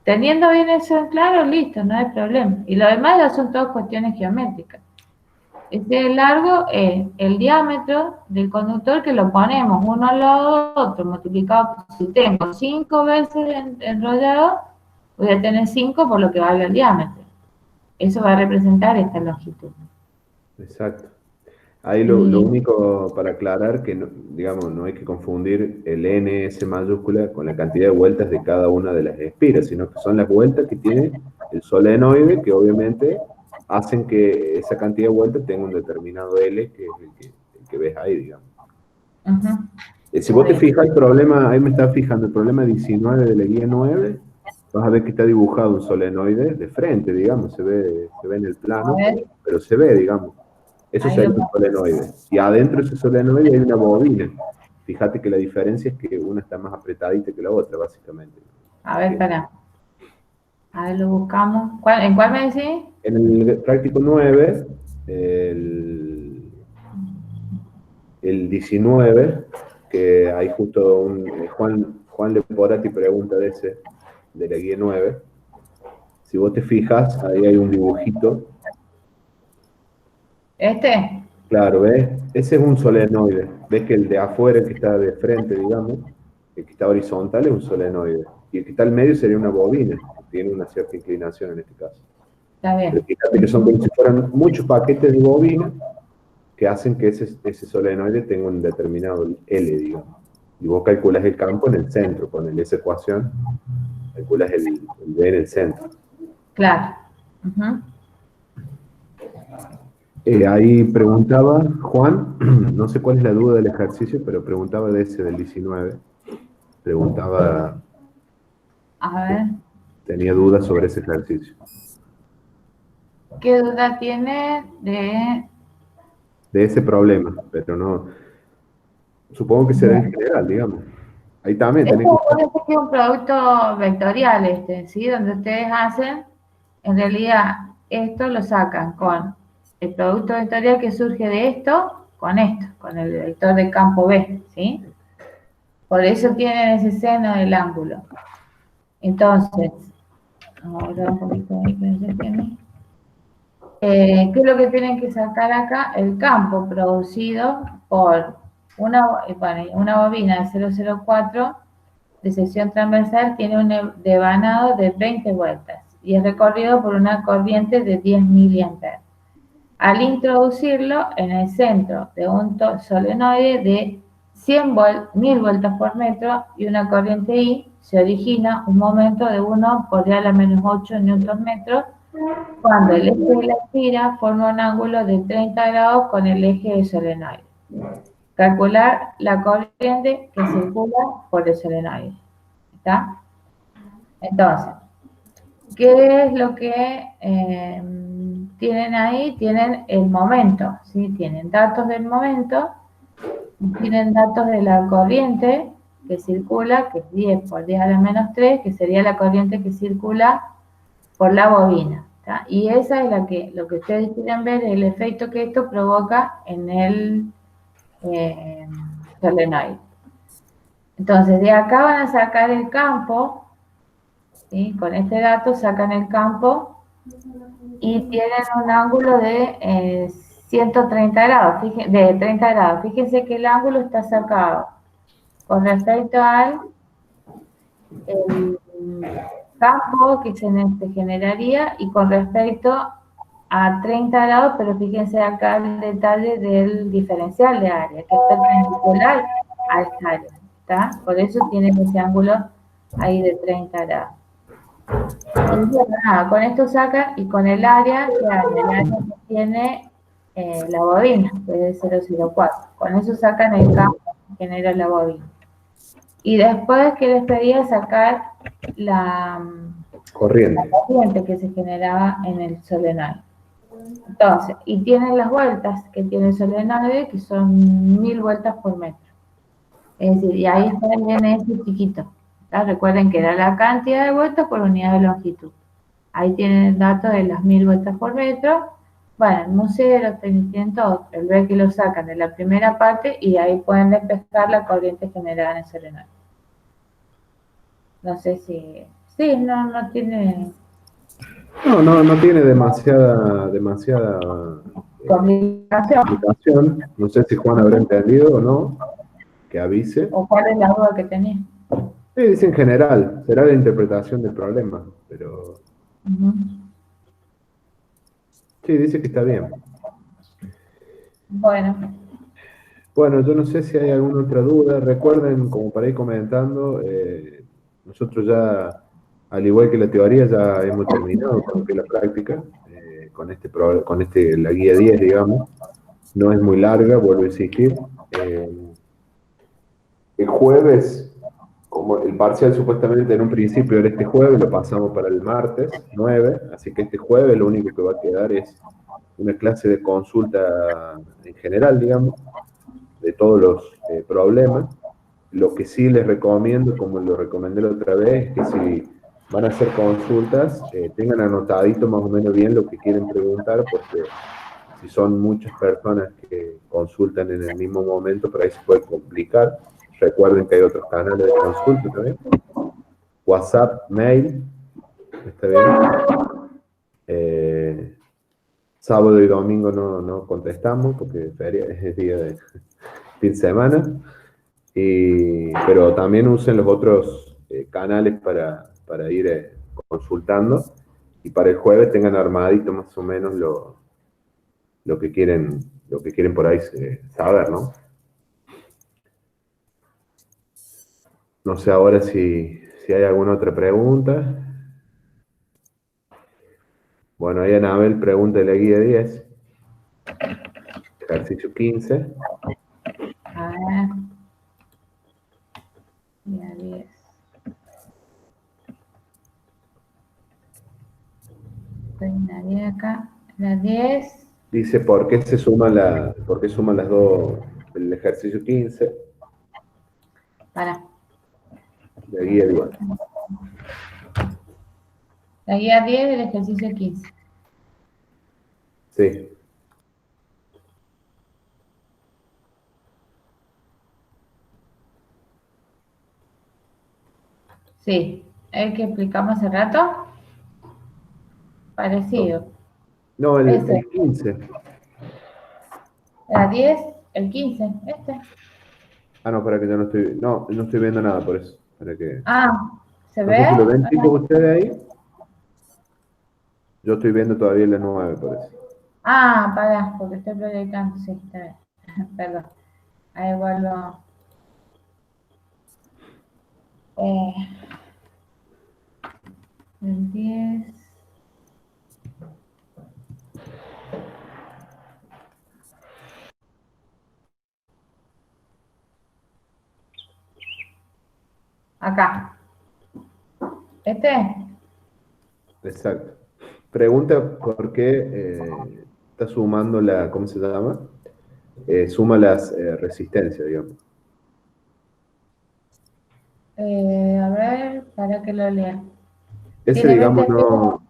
teniendo bien eso en claro, listo, no hay problema. Y lo demás ya son todas cuestiones geométricas. Ese largo es el diámetro del conductor que lo ponemos uno al lado del otro, multiplicado. Si tengo 5 veces enrollado, voy a tener 5 por lo que valga el diámetro. Eso va a representar esta longitud. Exacto. Ahí lo único para aclarar que, no, digamos, no hay que confundir el NS mayúscula con la cantidad de vueltas de cada una de las espiras, sino que son las vueltas que tiene el solenoide, que obviamente hacen que esa cantidad de vueltas tenga un determinado L, que es el que ves ahí, digamos. Si vos te fijas el problema, ahí me estás fijando, el problema 19 de la guía 9, vas a ver que está dibujado un solenoide de frente, digamos, se ve en el plano, pero se ve, digamos. Eso sería un solenoide. Y adentro de ese solenoide hay una bobina. Fíjate que la diferencia es que una está más apretadita que la otra, básicamente. A ver, espera. A ver, lo buscamos. ¿En cuál me decís? En el práctico 9, el 19, que hay justo Juan Leporati pregunta de la guía 9. Si vos te fijas, ahí hay un dibujito. ¿Este? Claro, ¿ves? Ese es un solenoide. ¿Ves que el de afuera, el que está de frente, digamos, el que está horizontal es un solenoide? Y el que está al medio sería una bobina, que tiene una cierta inclinación en este caso. Está bien. Pero fíjate que son como si fueran muchos paquetes de bobina que hacen que ese solenoide tenga un determinado L, digamos. Y vos calculas el campo en el centro, con esa ecuación, calculas el B en el centro. Claro. Ahí preguntaba Juan, no sé cuál es la duda del ejercicio, pero preguntaba de ese, del 19. Preguntaba, a ver, tenía dudas sobre ese ejercicio. ¿Qué duda tiene de ese problema? Pero no, supongo que será en general, digamos. Ahí también tenés que es un producto vectorial ¿sí? Donde ustedes hacen, en realidad, esto lo sacan con el producto vectorial que surge de esto, con el vector de campo B, ¿sí? Por eso tienen ese seno del ángulo. Entonces, ahora un poquito de diferencia tiene. ¿Qué es lo que tienen que sacar acá? El campo producido por una bobina de 004 de sección transversal tiene un devanado de 20 vueltas y es recorrido por una corriente de 10 miliamperes. Al introducirlo en el centro de un solenoide de 1000 vueltas por metro y una corriente I, se origina un momento de 1 por 10 a la menos 8 newton metros cuando el eje de la estira forma un ángulo de 30 grados con el eje del solenoide. Calcular la corriente que circula por el solenoide. ¿Está? Entonces, ¿qué es lo que tienen ahí? Tienen el momento, ¿sí? Tienen datos del momento, tienen datos de la corriente que circula, que es 10 por 10 a la menos 3, que sería la corriente que circula por la bobina. ¿Tá? Y esa es lo que ustedes quieren ver, el efecto que esto provoca en el solenoide. Entonces, de acá van a sacar el campo, ¿sí? Con este dato sacan el campo y tienen un ángulo de 130 grados, de 30 grados. Fíjense que el ángulo está sacado con respecto al campo que se generaría y con respecto a 30 grados, pero fíjense acá el detalle del diferencial de área, que es perpendicular a esta área, ¿está? Por eso tiene ese ángulo ahí de 30 grados. Y bueno, nada, con esto sacan y con el área, el área que tiene la bobina, que es 004. Con eso sacan el campo que genera la bobina. Y después que les pedía sacar la corriente que se generaba en el solenoide. Entonces, y tienen las vueltas que tiene el solenoide, que son 1000 vueltas por metro. Es decir, y ahí está el NS chiquito. ¿Tá? Recuerden que era la cantidad de vueltas por unidad de longitud. Ahí tienen el dato de las 1000 vueltas por metro. Bueno, el museo tienen todo. El B que lo sacan de la primera parte y ahí pueden despejar la corriente generada en el solenoide. No sé si... Sí, no tiene... No tiene demasiada complicación. No sé si Juan habrá entendido o no, que avise. ¿O cuál es la duda que tenía? Sí, dice en general, será la interpretación del problema, pero... Sí, dice que está bien. Bueno, yo no sé si hay alguna otra duda. Recuerden, como para ir comentando, nosotros ya, al igual que la teoría, ya hemos terminado con lo que es la práctica, con la guía 10, digamos. No es muy larga, vuelvo a insistir. jueves, como el parcial supuestamente en un principio era este jueves, lo pasamos para el martes 9, así que este jueves lo único que va a quedar es una clase de consulta en general, digamos, de todos los problemas. Lo que sí les recomiendo, como lo recomendé la otra vez, es que si van a hacer consultas, tengan anotadito más o menos bien lo que quieren preguntar, porque si son muchas personas que consultan en el mismo momento, por ahí se puede complicar. Recuerden que hay otros canales de consulta también. WhatsApp, mail, está bien. Sábado y domingo no contestamos porque es día de fin de semana. Pero también usen los otros canales para ir consultando. Y para el jueves tengan armadito más o menos lo que quieren por ahí saber, ¿no? No sé ahora si hay alguna otra pregunta. Bueno, ahí Anabel pregunta de la guía 10, ejercicio 15. A ver. Guía 10. Estoy en la 10 acá. La 10. Dice, por qué suman las dos, el ejercicio 15, Para. la guía 10? La guía 10 del ejercicio 15. Sí. Sí. El que explicamos hace rato. Parecido. No, Ese. el 15. La 10, el 15. Este. Ah, no, para que yo no estoy viendo nada por eso. Para que, Ah, ¿se no ve? sé si lo ven chicos ustedes ahí. Yo estoy viendo todavía la 9 por eso. Ah, para, porque estoy proyectando. Sí, está bien. Perdón. Ahí vuelvo. Eh, el 10. Acá. ¿Este? Exacto. Pregunta por qué está sumando ¿cómo se llama? Suma las resistencias, digamos. A ver, para que lo lea. Ese, Tiene digamos, 20 no.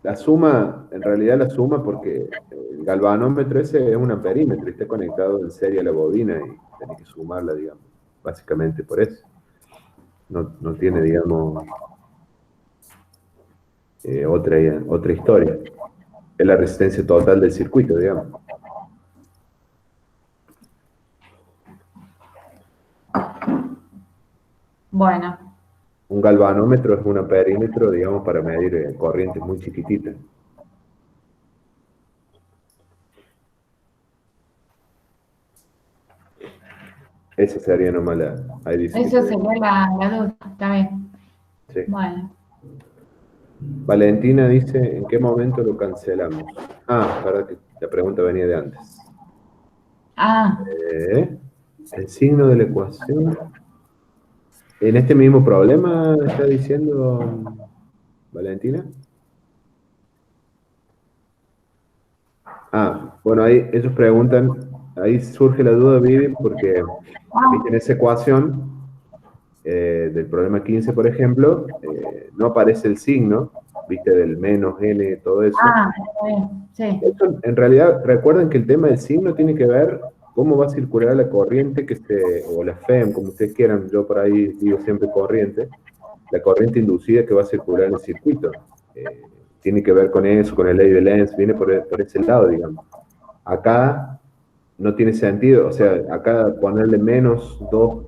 La suma, en realidad la suma porque el galvanómetro ese es un amperímetro y está conectado en serie a la bobina y tenés que sumarla, digamos. Básicamente por eso. No tiene, digamos, otra historia. Es la resistencia total del circuito, digamos. Bueno, Un galvanómetro es un amperímetro, digamos, para medir corrientes muy chiquititas. Esa sería nomás ahí dice que eso se ve. sería la duda. Está bien. Sí. Bueno. Valentina dice, ¿en qué momento lo cancelamos? Ah, verdad que la pregunta venía de antes. Ah, El signo de la ecuación. En este mismo problema está diciendo Valentina. Ah, bueno, ahí ellos preguntan, ahí surge la duda, Vivi, porque ¿viste? En esa ecuación del problema 15, por ejemplo, no aparece el signo, viste, del menos n, todo eso. está bien. Sí. Esto, en realidad, recuerden que el tema del signo tiene que ver cómo va a circular la corriente o la FEM, como ustedes quieran, yo por ahí digo siempre corriente, la corriente inducida que va a circular en el circuito. Tiene que ver con eso, con el ley de Lenz, viene por ese lado, digamos. Acá no tiene sentido, o sea, acá ponerle menos 2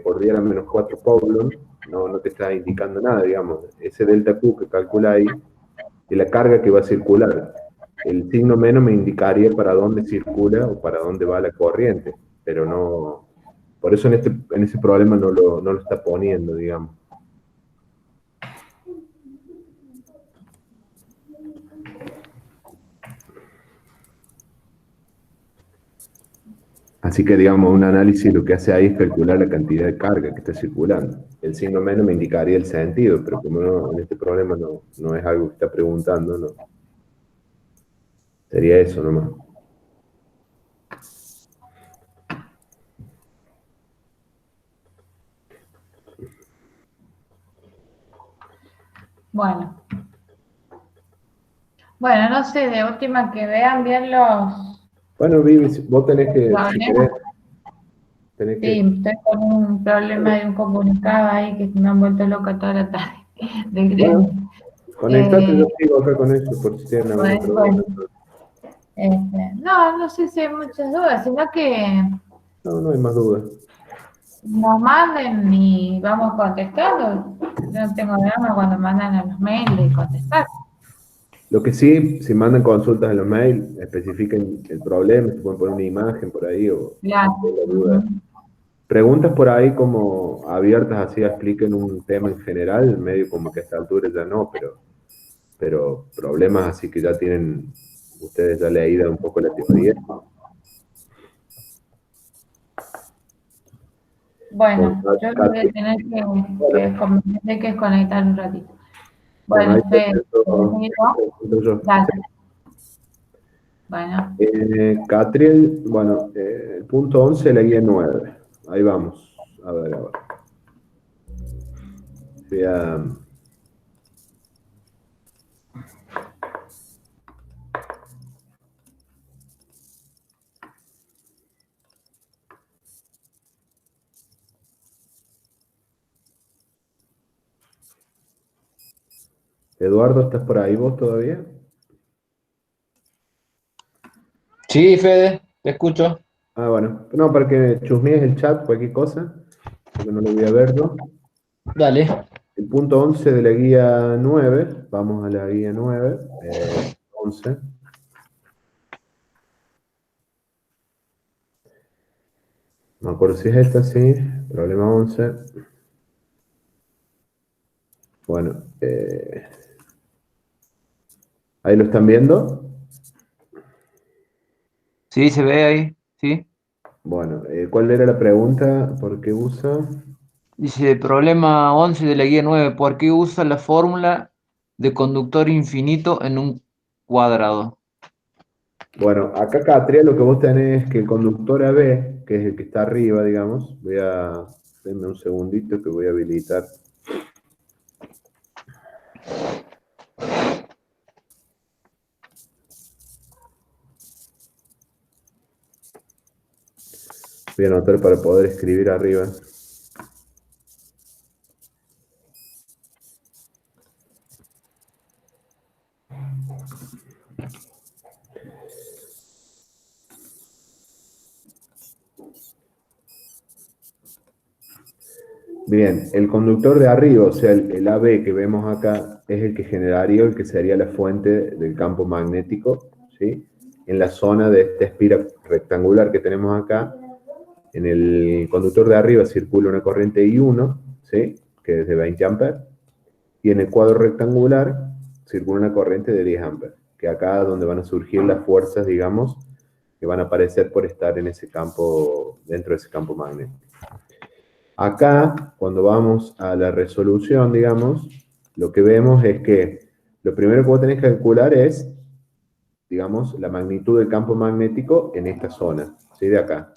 por día a la menos 4 Coulomb no te está indicando nada, digamos. Ese delta Q que calcula ahí es la carga que va a circular. El signo menos me indicaría para dónde circula o para dónde va la corriente, pero no, por eso en ese problema no lo está poniendo, digamos. Así que, digamos, un análisis lo que hace ahí es calcular la cantidad de carga que está circulando. El signo menos me indicaría el sentido, pero como en este problema no es algo que está preguntando, no. Sería eso nomás. Bueno. Bueno, no sé, de última que vean bien los Bueno, Vivi, vos tenés que, si querés, problemas. tenés Sí, que... estoy con un problema de un comunicado ahí que me han vuelto loca toda la tarde del Bueno, gremio. conectate, Eh, yo sigo acá con eso, por si tienen algún pues, otro bueno, duda. no sé si hay muchas dudas, sino que No hay más dudas. nos manden y vamos contestando. Yo no tengo drama cuando mandan a los mails de contestar. Lo que sí, si mandan consultas en los mails, especifiquen el problema, si pueden poner una imagen por ahí o Claro. la duda. Ujú. Preguntas por ahí como abiertas, así expliquen un tema en general, medio como que a esta altura ya no, pero problemas así que ya tienen ustedes ya leída un poco la teoría. Con Bueno, yo me voy a Catri. tener Bueno, que desconectar un ratito. bueno, ahí Bueno, Fede, ¿te presento yo. dale. Bueno, Catriel, bueno, el punto 11 la guía 9. Ahí vamos. A ver, ahora. Voy a- Eduardo, ¿estás por ahí vos todavía? Sí, Fede, te escucho. Ah, bueno. No, para que chusmees el chat, cualquier cosa, porque no lo voy a ver, ¿no? Dale. El punto 11 de la guía 9. Vamos a la guía 9. 11. No me acuerdo si es esta, sí. Problema 11. Bueno, ahí lo están viendo. Sí, se ve ahí, sí. Bueno, ¿cuál era la pregunta? ¿Por qué usa? Dice, problema 11 de la guía 9. ¿Por qué usa la fórmula de conductor infinito en un cuadrado? Bueno, acá Catria lo que vos tenés es que el conductor AB, que es el que está arriba, digamos, denme un segundito que voy a habilitar. Voy a anotar para poder escribir arriba. Bien, el conductor de arriba, o sea, el AB que vemos acá, es el que generaría, el que sería la fuente del campo magnético, ¿sí? En la zona de esta espira rectangular que tenemos acá, en el conductor de arriba circula una corriente I1, ¿sí? Que es de 20 amperes, y en el cuadro rectangular circula una corriente de 10 amperes, que acá es donde van a surgir las fuerzas, digamos, que van a aparecer por estar en ese campo, dentro de ese campo magnético. Acá, cuando vamos a la resolución, digamos, lo que vemos es que lo primero que vos tenés que calcular es, digamos, la magnitud del campo magnético en esta zona, ¿sí? De acá.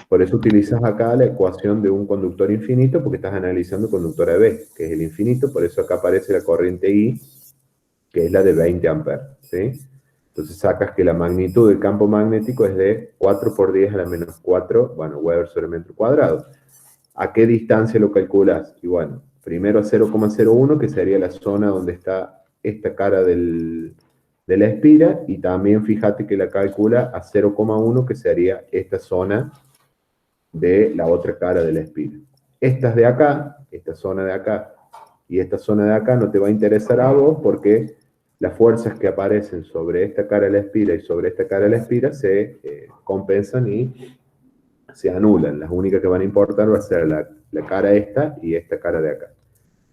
Por eso utilizas acá la ecuación de un conductor infinito, porque estás analizando el conductor AB, que es el infinito, por eso acá aparece la corriente I, que es la de 20 amperes, ¿sí? Entonces sacas que la magnitud del campo magnético es de 4 por 10 a la menos 4, bueno, Weber sobre metro cuadrado. ¿A qué distancia lo calculas? Y bueno, primero a 0,01, que sería la zona donde está esta cara de la espira, y también fíjate que la calcula a 0,1, que sería esta zona de la otra cara de la espira. Estas de acá, esta zona de acá y esta zona de acá no te va a interesar a vos porque las fuerzas que aparecen sobre esta cara de la espira y sobre esta cara de la espira se compensan y se anulan. Las únicas que van a importar va a ser la cara esta y esta cara de acá.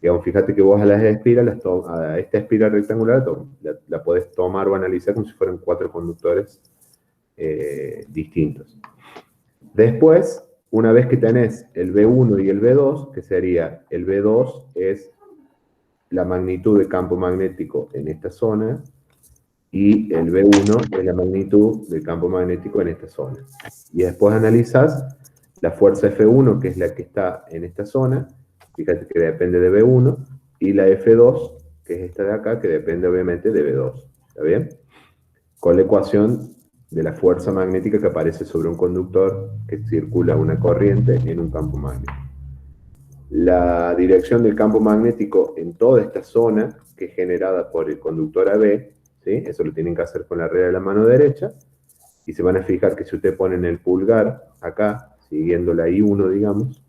Digamos, fíjate que vos a las espiras, a esta espira rectangular, la podés tomar o analizar como si fueran 4 conductores distintos. Después, una vez que tenés el B1 y el B2, que sería el B2 es la magnitud de campo magnético en esta zona, y el B1 es la magnitud del campo magnético en esta zona. Y después analizás la fuerza F1, que es la que está en esta zona, fíjate que depende de B1, y la F2, que es esta de acá, que depende obviamente de B2. ¿Está bien? Con la ecuación de la fuerza magnética que aparece sobre un conductor que circula una corriente en un campo magnético. La dirección del campo magnético en toda esta zona, que es generada por el conductor AB, ¿sí? Eso lo tienen que hacer con la regla de la mano derecha, y se van a fijar que si ustedes ponen el pulgar acá, siguiendo la I1, digamos,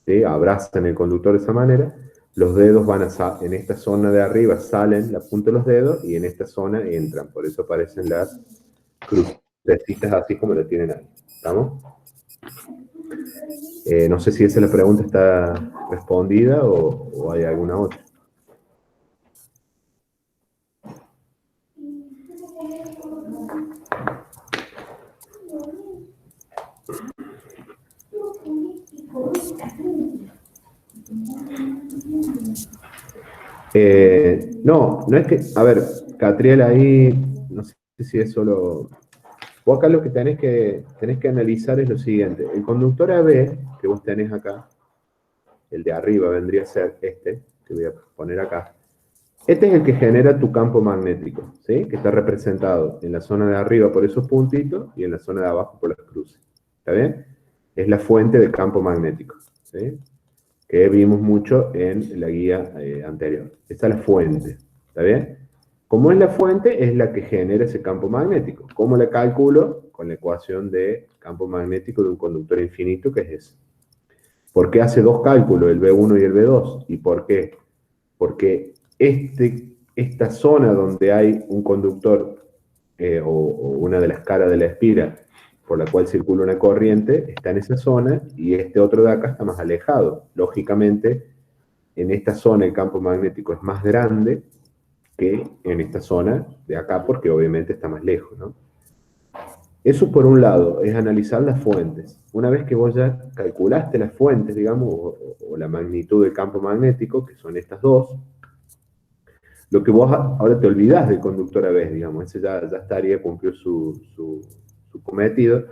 ¿sí? Abrazan el conductor de esa manera, los dedos van a en esta zona de arriba salen la punta de los dedos, y en esta zona entran, por eso aparecen las crucecitas así como la tienen ahí. ¿Estamos? No sé si esa la pregunta está respondida o hay alguna otra. No es que, a ver, Catriel ahí, no sé si es solo... Vos acá lo que tenés que analizar es lo siguiente. El conductor AB, que vos tenés acá, el de arriba vendría a ser este, que voy a poner acá. Este es el que genera tu campo magnético, ¿sí? Que está representado en la zona de arriba por esos puntitos y en la zona de abajo por las cruces. ¿Está bien? Es la fuente de campo magnético, ¿sí? Que vimos mucho en la guía anterior. Esta es la fuente, ¿está bien? Como es la fuente, es la que genera ese campo magnético. ¿Cómo la calculo? Con la ecuación de campo magnético de un conductor infinito, que es ese. ¿Por qué hace dos cálculos, el B1 y el B2? ¿Y por qué? Porque esta zona donde hay un conductor o una de las caras de la espira por la cual circula una corriente, está en esa zona, y este otro de acá está más alejado. Lógicamente, en esta zona el campo magnético es más grande que en esta zona de acá, porque obviamente está más lejos, ¿no? Eso por un lado, es analizar las fuentes. Una vez que vos ya calculaste las fuentes, digamos, o la magnitud del campo magnético, que son estas dos, lo que vos ahora te olvidás del conductor a vez, digamos, ese ya estaría, cumplió su cometido,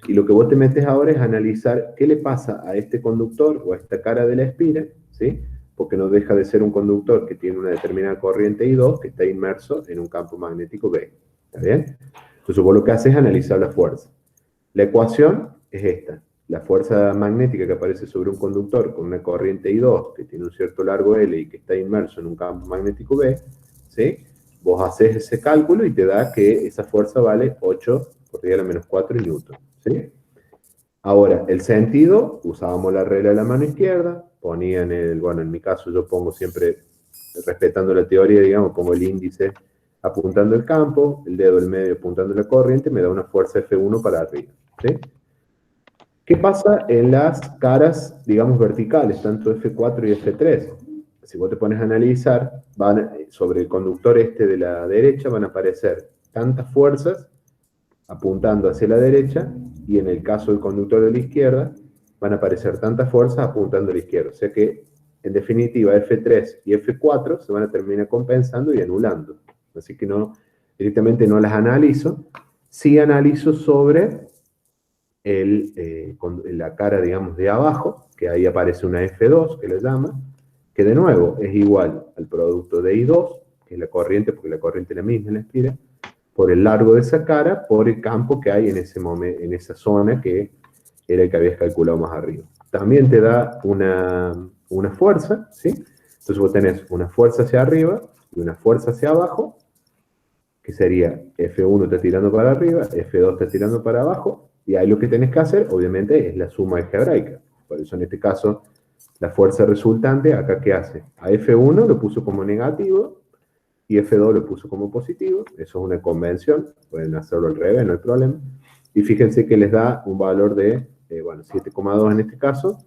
y lo que vos te metes ahora es analizar qué le pasa a este conductor o a esta cara de la espira, ¿sí? Porque no deja de ser un conductor que tiene una determinada corriente I2 que está inmerso en un campo magnético B. ¿Está bien? Entonces vos lo que haces es analizar la fuerza. La ecuación es esta. La fuerza magnética que aparece sobre un conductor con una corriente I2 que tiene un cierto largo L y que está inmerso en un campo magnético B, ¿sí? Vos haces ese cálculo y te da que esa fuerza vale 8 por 10 a la menos 4 newton, ¿sí? Ahora, el sentido, usábamos la regla de la mano izquierda, ponían bueno, en mi caso yo pongo siempre, respetando la teoría, digamos, pongo el índice apuntando el campo, el dedo del medio apuntando la corriente, me da una fuerza F1 para arriba, ¿sí? ¿Qué pasa en las caras, digamos, verticales, tanto F4 y F3? Si vos te pones a analizar, sobre el conductor este de la derecha van a aparecer tantas fuerzas apuntando hacia la derecha, y en el caso del conductor de la izquierda, van a aparecer tantas fuerzas apuntando a la izquierda. O sea que, en definitiva, F3 y F4 se van a terminar compensando y anulando. Así que directamente no las analizo. Sí analizo sobre la cara, digamos, de abajo, que ahí aparece una F2, que le llama, que de nuevo es igual al producto de I2, que es la corriente, porque la corriente es la misma, la espira, por el largo de esa cara, por el campo que hay en ese momento, en esa zona que era el que habías calculado más arriba. También te da una fuerza, ¿sí? Entonces vos tenés una fuerza hacia arriba y una fuerza hacia abajo, que sería F1 está tirando para arriba, F2 está tirando para abajo, y ahí lo que tenés que hacer, obviamente, es la suma algebraica. Por eso, en este caso, la fuerza resultante, acá, ¿qué hace? A F1 lo puso como negativo, y F2 lo puso como positivo. Eso es una convención, pueden hacerlo al revés, no hay problema. Y fíjense que les da un valor de, bueno, 7,2 en este caso.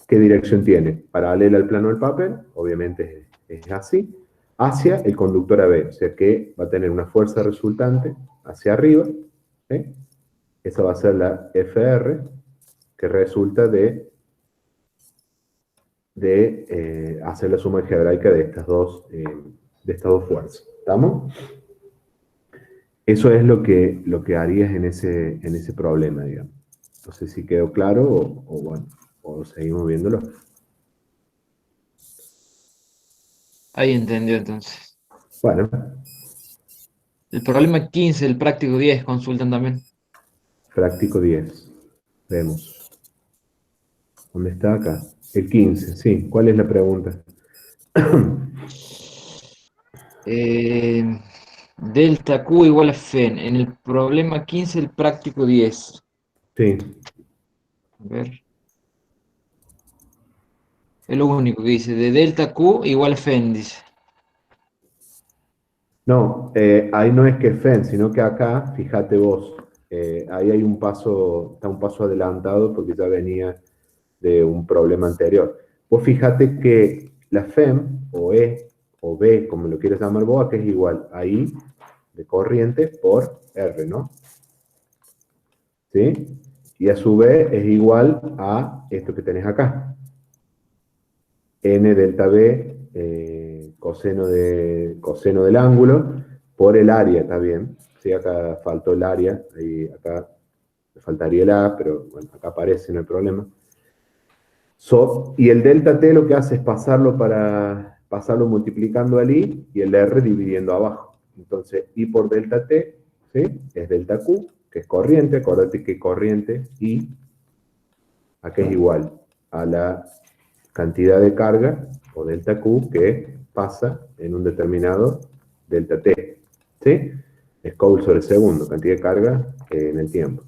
¿Qué dirección tiene? Paralela al plano del papel, obviamente es así, hacia el conductor AB, o sea que va a tener una fuerza resultante hacia arriba, ¿sí? esa va a ser la FR, que resulta de hacer la suma algebraica de estas dos fuerzas. ¿Estamos? Eso es lo que harías en ese problema, digamos. No sé si quedó claro o bueno, o seguimos viéndolo. Ahí entendió entonces. Bueno, El problema 15, el práctico 10, consultan también. práctico 10. Vemos. ¿Dónde está acá? El 15, sí. ¿Cuál es la pregunta? Delta Q igual a Fen. En el problema 15, el práctico 10. Sí. A ver. Es lo único que dice. De delta Q igual a Fen, dice. No, ahí no es que FEN, sino que acá, fíjate vos, ahí hay está un paso adelantado porque ya venía de un problema anterior. Vos fíjate que la FEM, o E, o B, como lo quieras llamar vos, que es igual a I de corriente por R, ¿no? ¿Sí? Y a su vez es igual a esto que tenés acá. N delta B, coseno del ángulo, por el área, ¿está bien? Sí, acá faltó el área, acá le faltaría el A, pero bueno, acá aparece, no hay problema. Y el delta T lo que hace es pasarlo multiplicando al I y el R dividiendo abajo. Entonces, I por delta T, ¿sí? Es delta Q, que es corriente, acuérdate que corriente I, acá es igual a la cantidad de carga, o delta Q, que pasa en un determinado delta T, ¿sí? Es Coulomb sobre segundo, cantidad de carga en el tiempo.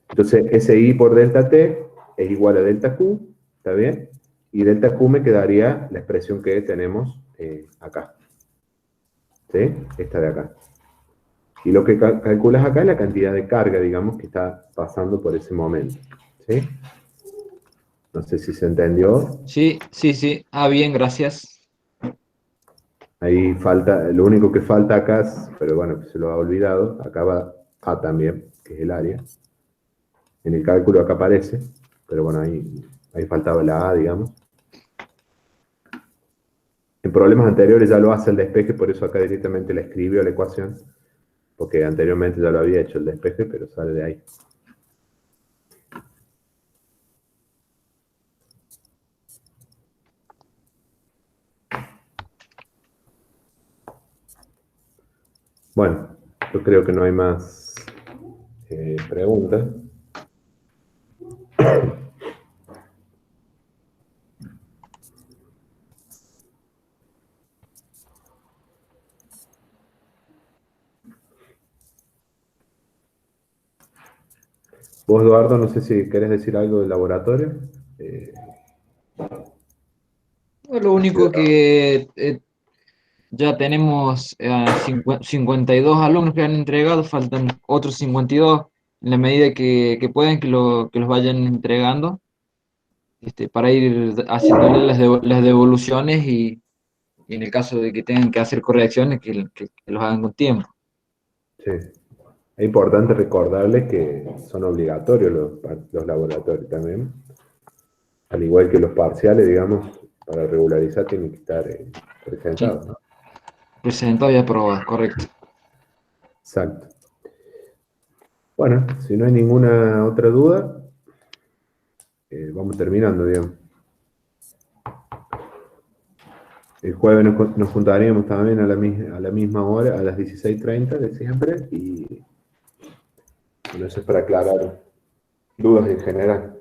Entonces, ese I por delta T es igual a delta Q, ¿está bien? Y delta Q me quedaría la expresión que tenemos acá, ¿sí? Esta de acá. Y lo que calculas acá es la cantidad de carga, digamos, que está pasando por ese momento, ¿sí? No sé si se entendió. Sí, sí, sí. Ah, bien, gracias. Ahí falta, lo único que falta acá es, pero bueno, se lo ha olvidado, acá va A también, que es el área. En el cálculo acá aparece, pero bueno, ahí faltaba la A, digamos. En problemas anteriores ya lo hace el despeje, por eso acá directamente le escribió la ecuación, porque anteriormente ya lo había hecho el despeje, pero sale de ahí. Bueno, yo creo que no hay más preguntas. Vos, Eduardo, no sé si querés decir algo del laboratorio. Lo único que ya tenemos 52 alumnos que han entregado, faltan otros 52 en la medida que pueden que los vayan entregando, para ir haciéndole las devoluciones y en el caso de que tengan que hacer correcciones, que los hagan con tiempo. Sí. Es importante recordarles que son obligatorios los laboratorios también. Al igual que los parciales, digamos, para regularizar tienen que estar presentados, ¿no? Presentado y aprobado, correcto. Exacto. Bueno, si no hay ninguna otra duda, vamos terminando, digamos. El jueves nos juntaríamos también a la misma hora, a las 16:30 de siempre, y bueno, eso es para aclarar dudas en general.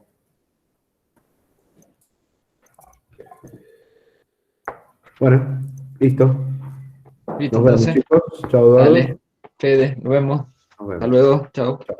Bueno, listo. Listo, Nos vemos, entonces. chicos. Chao, Eduardo. Dale, Fede, nos vemos. Nos vemos. Hasta luego, chao. Chao.